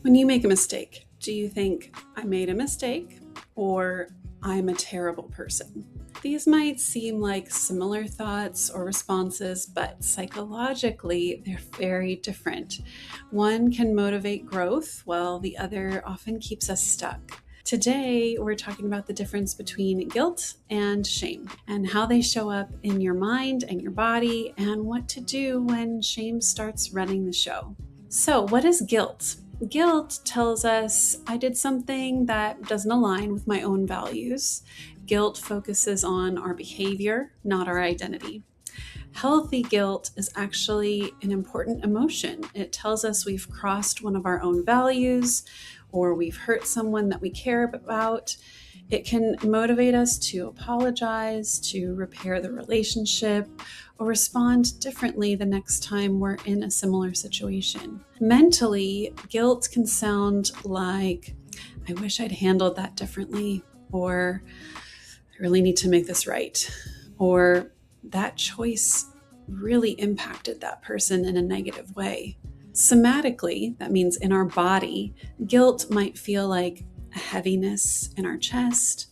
When you make a mistake, do you think I made a mistake or I'm a terrible person? These might seem like similar thoughts or responses, but psychologically, they're very different. One can motivate growth, while the other often keeps us stuck. Today, we're talking about the difference between guilt and shame and how they show up in your mind and your body, and what to do when shame starts running the show. So, what is guilt? Guilt tells us I did something that doesn't align with my own values. Guilt focuses on our behavior, not our identity. Healthy guilt is actually an important emotion. It tells us we've crossed one of our own values or we've hurt someone that we care about. It can motivate us to apologize, to repair the relationship, or respond differently the next time we're in a similar situation. Mentally, guilt can sound like, I wish I'd handled that differently, or I really need to make this right, or that choice really impacted that person in a negative way. Somatically, that means in our body, guilt might feel like a heaviness in our chest,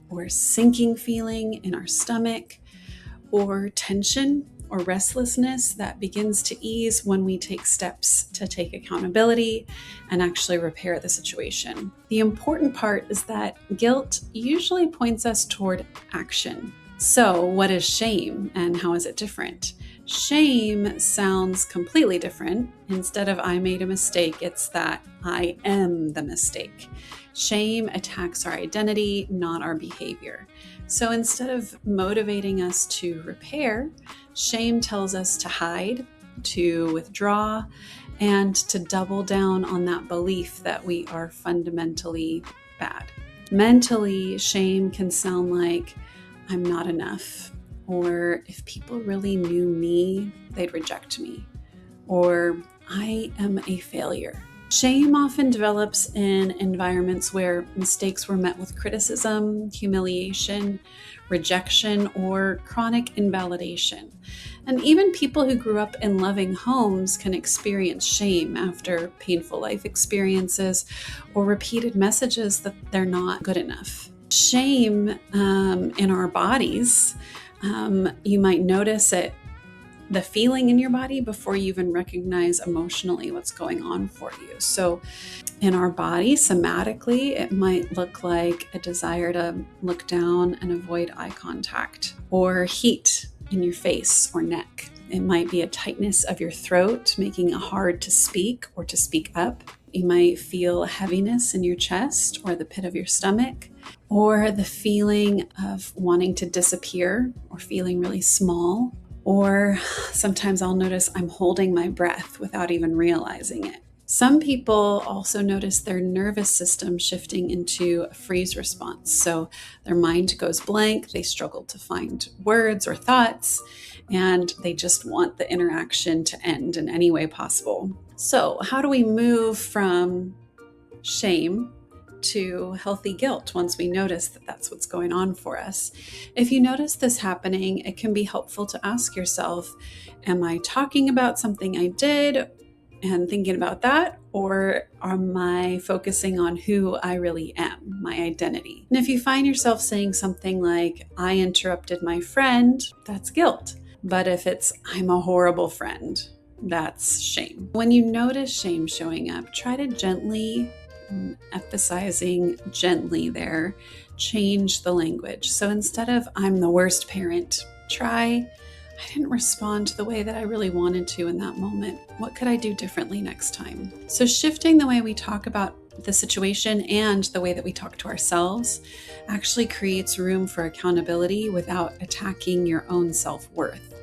or a sinking feeling in our stomach, or tension or restlessness that begins to ease when we take steps to take accountability and actually repair the situation. The important part is that guilt usually points us toward action. So, what is shame and how is it different? Shame sounds completely different. Instead of I made a mistake, it's that I am the mistake. Shame attacks our identity, not our behavior. So instead of motivating us to repair, shame tells us to hide, to withdraw, and to double down on that belief that we are fundamentally bad. Mentally, shame can sound like I'm not enough, or if people really knew me, they'd reject me, or I am a failure. Shame often develops in environments where mistakes were met with criticism, humiliation, rejection, or chronic invalidation. And even people who grew up in loving homes can experience shame after painful life experiences or repeated messages that they're not good enough. Shame in our bodies, you might notice it, the feeling in your body before you even recognize emotionally what's going on for you. So in our body, somatically, it might look like a desire to look down and avoid eye contact, or heat in your face or neck. It might be a tightness of your throat, making it hard to speak or to speak up. You might feel heaviness in your chest or the pit of your stomach, or the feeling of wanting to disappear or feeling really small. Or sometimes I'll notice I'm holding my breath without even realizing it. Some people also notice their nervous system shifting into a freeze response. So their mind goes blank, they struggle to find words or thoughts, and they just want the interaction to end in any way possible. So, how do we move from shame to healthy guilt once we notice that that's what's going on for us? If you notice this happening, it can be helpful to ask yourself, am I talking about something I did and thinking about that? Or am I focusing on who I really am, my identity? And if you find yourself saying something like, I interrupted my friend, that's guilt. But if it's, I'm a horrible friend, that's shame. When you notice shame showing up, try to gently, emphasizing gently there, change the language. So instead of I'm the worst parent, try I didn't respond the way that I really wanted to in that moment. What could I do differently next time? So shifting the way we talk about the situation and the way that we talk to ourselves actually creates room for accountability without attacking your own self-worth.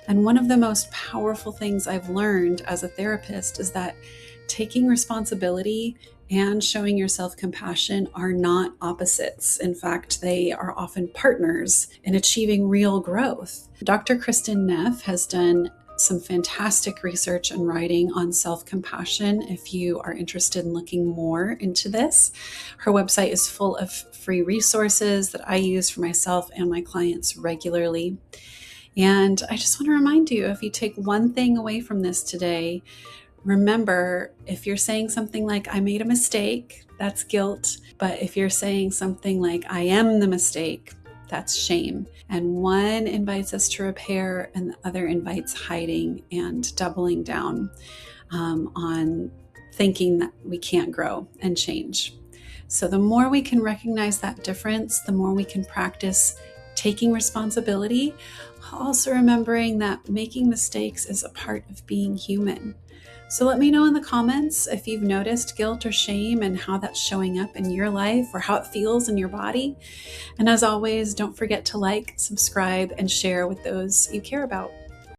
And one of the most powerful things I've learned as a therapist is that taking responsibility and showing yourself compassion are not opposites. In fact, they are often partners in achieving real growth. Dr. Kristen Neff has done some fantastic research and writing on self-compassion if you are interested in looking more into this. Her website is full of free resources that I use for myself and my clients regularly. And I just want to remind you, if you take one thing away from this today, Remember, if you're saying something like, I made a mistake, that's guilt. But if you're saying something like, I am the mistake, that's shame. And one invites us to repair, and the other invites hiding and doubling down on thinking that we can't grow and change. So the more we can recognize that difference, the more we can practice taking responsibility, also remembering that making mistakes is a part of being human. So let me know in the comments if you've noticed guilt or shame and how that's showing up in your life or how it feels in your body. And as always, don't forget to like, subscribe, and share with those you care about.